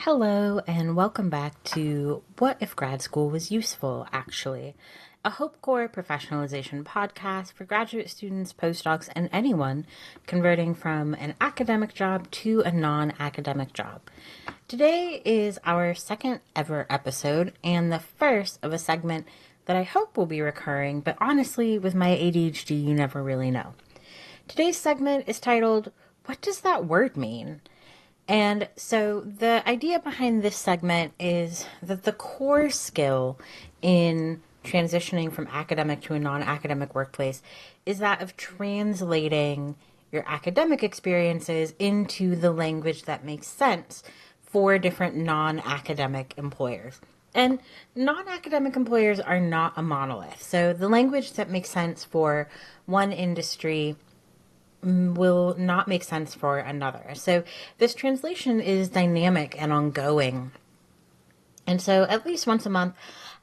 Hello, and welcome back to What If Grad School Was Useful, actually, a Hope Corps professionalization podcast for graduate students, postdocs, and anyone converting from an academic job to a non academic job. Today is our second ever episode and the first of a segment that I hope will be recurring, but honestly, with my ADHD, you never really know. Today's segment is titled, What Does That Word Mean? And so the idea behind this segment is that the core skill in transitioning from academic to a non-academic workplace is that of translating your academic experiences into the language that makes sense for different non-academic employers. And non-academic employers are not a monolith. So the language that makes sense for one industry will not make sense for another. So this translation is dynamic and ongoing. And so at least once a month,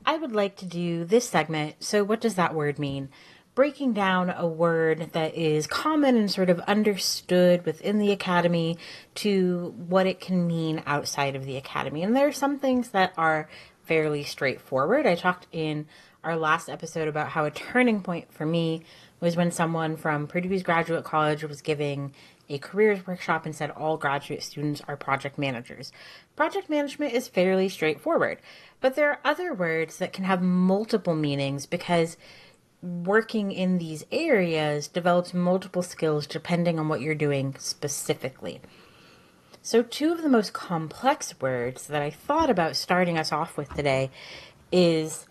I would like to do this segment. So what does that word mean? Breaking down a word that is common and sort of understood within the academy to what it can mean outside of the academy. And there are some things that are fairly straightforward. I talked in our last episode about how a turning point for me was when someone from Purdue's Graduate College was giving a careers workshop and said all graduate students are project managers. Project management is fairly straightforward, but there are other words that can have multiple meanings because working in these areas develops multiple skills depending on what you're doing specifically. So two of the most complex words that I thought about starting us off with today is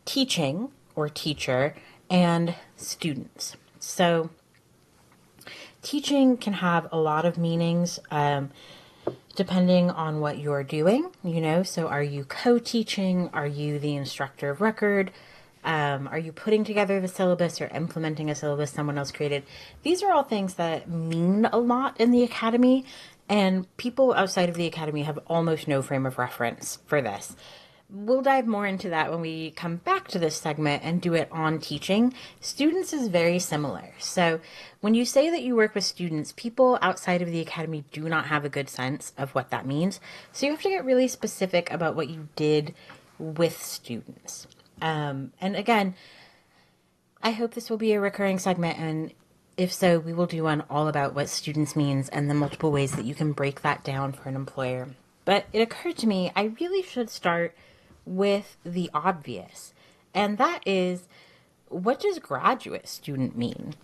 teaching or teacher and students. So teaching can have a lot of meanings depending on what you're doing, so are you co-teaching? Are you the instructor of record? Are you putting together the syllabus or implementing a syllabus someone else created? These are all things that mean a lot in the academy, and people outside of the academy have almost no frame of reference for this. We'll dive more into that when we come back to this segment and do it on teaching. Students is very similar. So when you say that you work with students, people outside of the academy do not have a good sense of what that means. So you have to get really specific about what you did with students. And again, I hope this will be a recurring segment, and if so, we will do one all about what students means and the multiple ways that you can break that down for an employer. But it occurred to me, I really should start with the obvious, and that is, what does graduate student mean?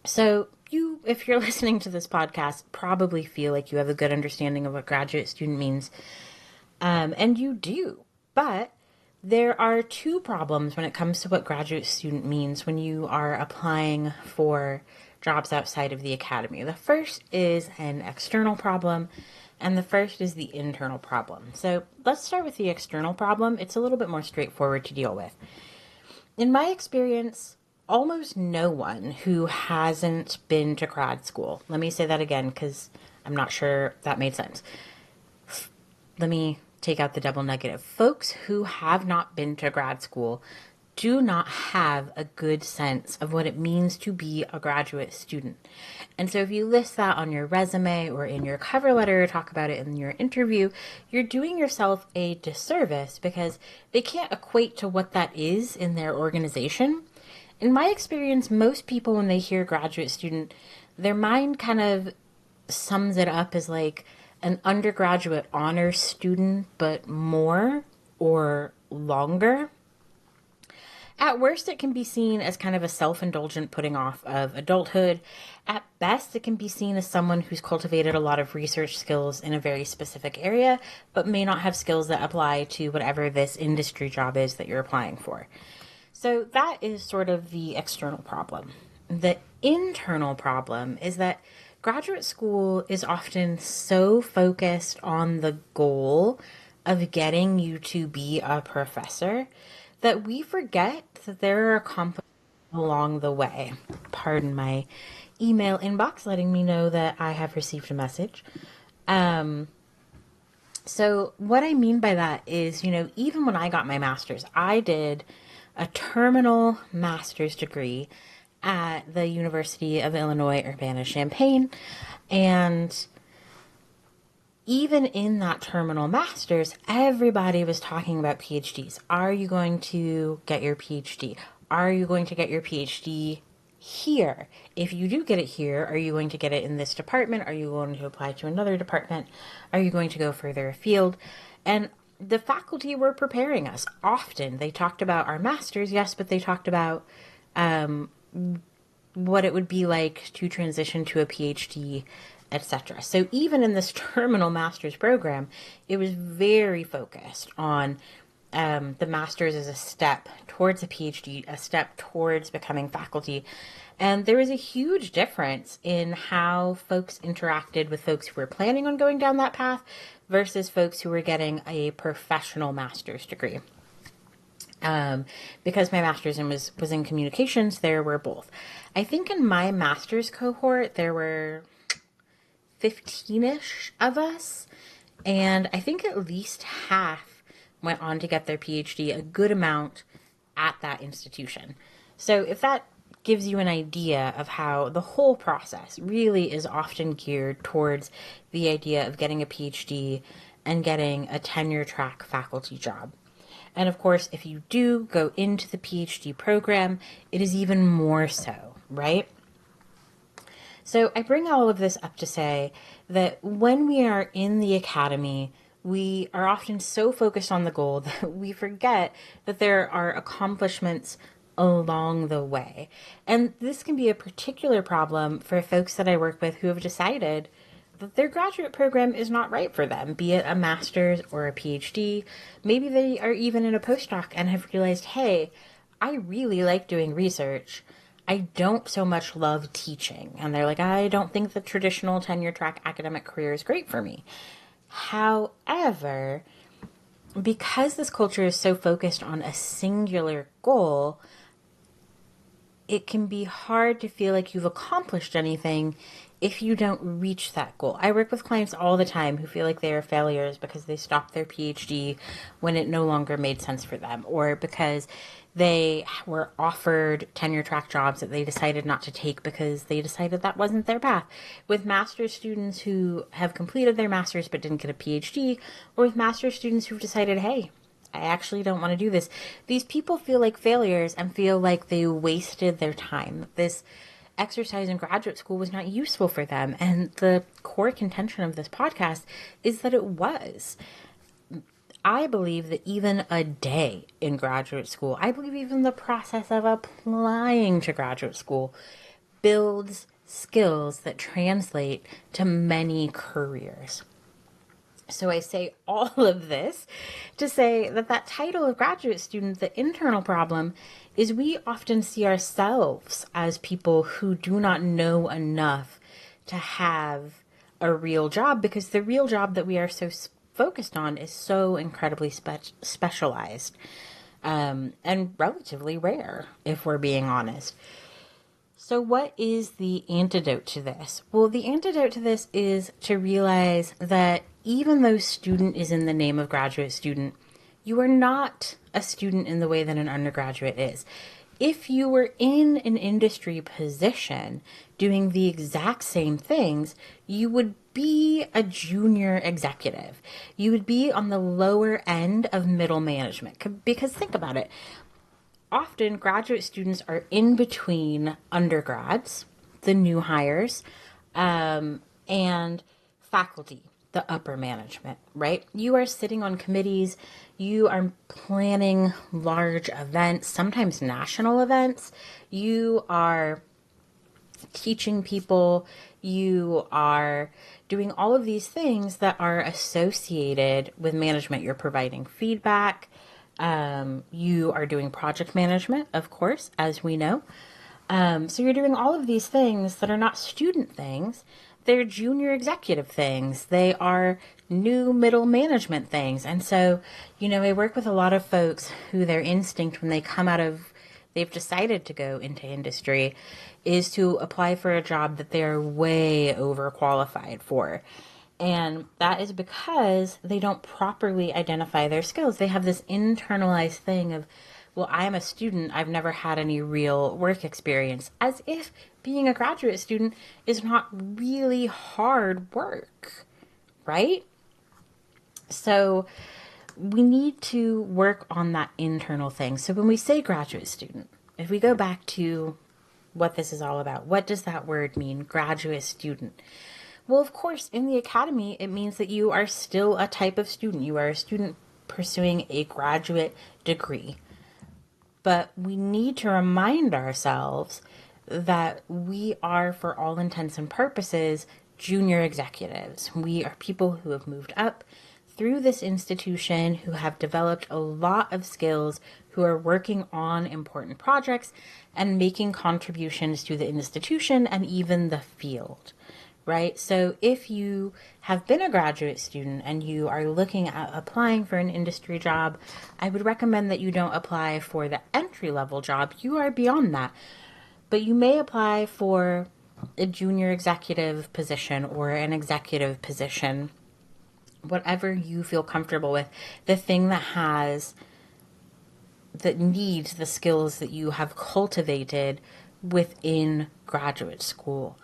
So you, if you're listening to this podcast, probably feel like you have a good understanding of what graduate student means, and you do, but there are two problems when it comes to what graduate student means when you are applying for jobs outside of the academy. The first is an external problem, and the first is the internal problem. So let's start with the external problem. It's a little bit more straightforward to deal with. In my experience, almost no one who hasn't been to grad school, let me say that again because I'm not sure that made sense. Let me take out the double negative. Folks who have not been to grad school do not have a good sense of what it means to be a graduate student. And so if you list that on your resume or in your cover letter or talk about it in your interview, you're doing yourself a disservice because they can't equate to what that is in their organization. In my experience, most people, when they hear graduate student, their mind kind of sums it up as like an undergraduate honors student, but more or longer. At worst, it can be seen as kind of a self-indulgent putting off of adulthood. At best, it can be seen as someone who's cultivated a lot of research skills in a very specific area, but may not have skills that apply to whatever this industry job is that you're applying for. So that is sort of the external problem. The internal problem is that graduate school is often so focused on the goal of getting you to be a professor that we forget that there are accomplishments along the way. Pardon my email inbox letting me know that I have received a message. So what I mean by that is, even when I got my master's, I did a terminal master's degree at the University of Illinois Urbana-Champaign, and even in that terminal master's, everybody was talking about PhDs. Are you going to get your PhD? Are you going to get your PhD here? If you do get it here, are you going to get it in this department? Are you going to apply to another department? Are you going to go further afield? And the faculty were preparing us often. They talked about our masters, yes, but they talked about what it would be like to transition to a PhD, etc. So even in this terminal master's program, it was very focused on the master's as a step towards a PhD, a step towards becoming faculty. And there was a huge difference in how folks interacted with folks who were planning on going down that path versus folks who were getting a professional master's degree. Because my master's was in communications, there were both. I think in my master's cohort, there were 15-ish of us, and I think at least half went on to get their PhD, a good amount at that institution. So if that gives you an idea of how the whole process really is often geared towards the idea of getting a PhD and getting a tenure track faculty job. And of course, if you do go into the PhD program, it is even more so, right? So I bring all of this up to say that when we are in the academy, we are often so focused on the goal that we forget that there are accomplishments along the way. And this can be a particular problem for folks that I work with who have decided that their graduate program is not right for them, be it a master's or a PhD. Maybe they are even in a postdoc and have realized, hey, I really like doing research. I don't so much love teaching. And they're like, I don't think the traditional tenure track academic career is great for me. However, because this culture is so focused on a singular goal, it can be hard to feel like you've accomplished anything if you don't reach that goal. I work with clients all the time who feel like they are failures because they stopped their PhD when it no longer made sense for them, or because they were offered tenure track jobs that they decided not to take because they decided that wasn't their path. With master's students who have completed their master's but didn't get a PhD, or with master's students who've decided, hey, I actually don't want to do this. These people feel like failures and feel like they wasted their time. This exercise in graduate school was not useful for them. And the core contention of this podcast is that it was. I believe that even a day in graduate school, I believe even the process of applying to graduate school builds skills that translate to many careers. So I say all of this to say that title of graduate student, the internal problem, is we often see ourselves as people who do not know enough to have a real job, because the real job that we are so focused on is so incredibly specialized and relatively rare, if we're being honest. So what is the antidote to this? Well, the antidote to this is to realize that even though student is in the name of graduate student, you are not a student in the way that an undergraduate is. If you were in an industry position doing the exact same things, you would be a junior executive. You would be on the lower end of middle management. Because think about it. Often graduate students are in between undergrads, the new hires, and faculty, the upper management, right? You are sitting on committees, you are planning large events, sometimes national events, you are teaching people, you are doing all of these things that are associated with management. You're providing feedback. You are doing project management, of course, as we know. So you're doing all of these things that are not student things. They're junior executive things. They are new middle management things. And so, I work with a lot of folks who their instinct when they come out of, they've decided to go into industry, is to apply for a job that they're way overqualified for. And that is because they don't properly identify their skills. They have this internalized thing of, well, I am a student. I've never had any real work experience, as if being a graduate student is not really hard work, right? So we need to work on that internal thing. So when we say graduate student, if we go back to what this is all about, what does that word mean, graduate student? Well, of course, in the academy, it means that you are still a type of student. You are a student pursuing a graduate degree. But we need to remind ourselves that we are, for all intents and purposes, junior executives. We are people who have moved up through this institution, who have developed a lot of skills, who are working on important projects and making contributions to the institution and even the field, right? So if you have been a graduate student and you are looking at applying for an industry job, I would recommend that you don't apply for the entry-level job. You are beyond that. But you may apply for a junior executive position or an executive position, whatever you feel comfortable with, the thing that needs the skills that you have cultivated within graduate school.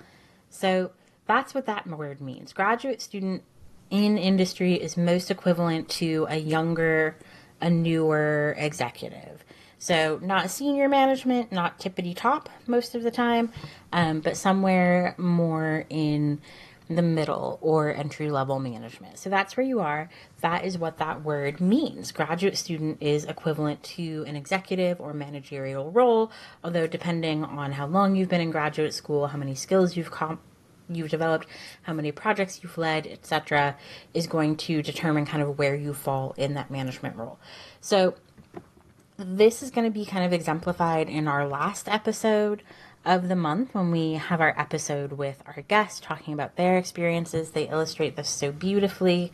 So that's what that word means. Graduate student in industry is most equivalent to a younger, a newer executive. So not senior management, not tippity top most of the time, but somewhere more in the middle or entry level management. So that's where you are. That is what that word means. Graduate student is equivalent to an executive or managerial role, although depending on how long you've been in graduate school, how many skills you've developed, how many projects you've led, etc., is going to determine kind of where you fall in that management role. So this is going to be kind of exemplified in our last episode of the month when we have our episode with our guests talking about their experiences. They illustrate this so beautifully.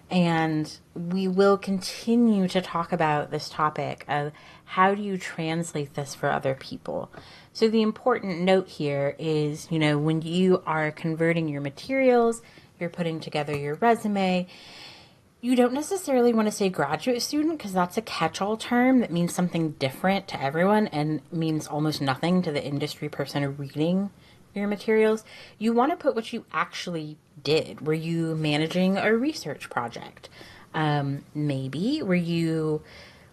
And we will continue to talk about this topic of how do you translate this for other people. So the important note here is, when you are converting your materials, you're putting together your resume, you don't necessarily want to say graduate student because that's a catch-all term that means something different to everyone and means almost nothing to the industry person reading your materials. You want to put what you actually did. Were you managing a research project? Maybe. Were you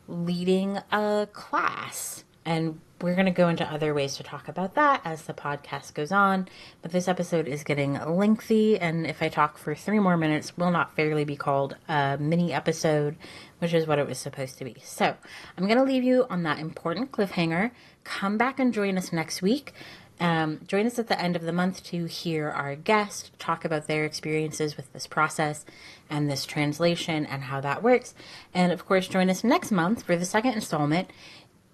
leading a class? And we're going to go into other ways to talk about that as the podcast goes on. But this episode is getting lengthy, and if I talk for 3 more minutes, will not fairly be called a mini episode, which is what it was supposed to be. So I'm going to leave you on that important cliffhanger. Come back and join us next week. Join us at the end of the month to hear our guest talk about their experiences with this process and this translation and how that works. And of course, join us next month for the second installment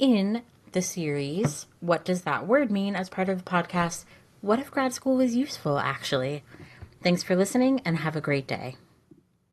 in the series, What Does That Word Mean? As part of the podcast, What If Grad School Was Useful, actually? Thanks for listening and have a great day.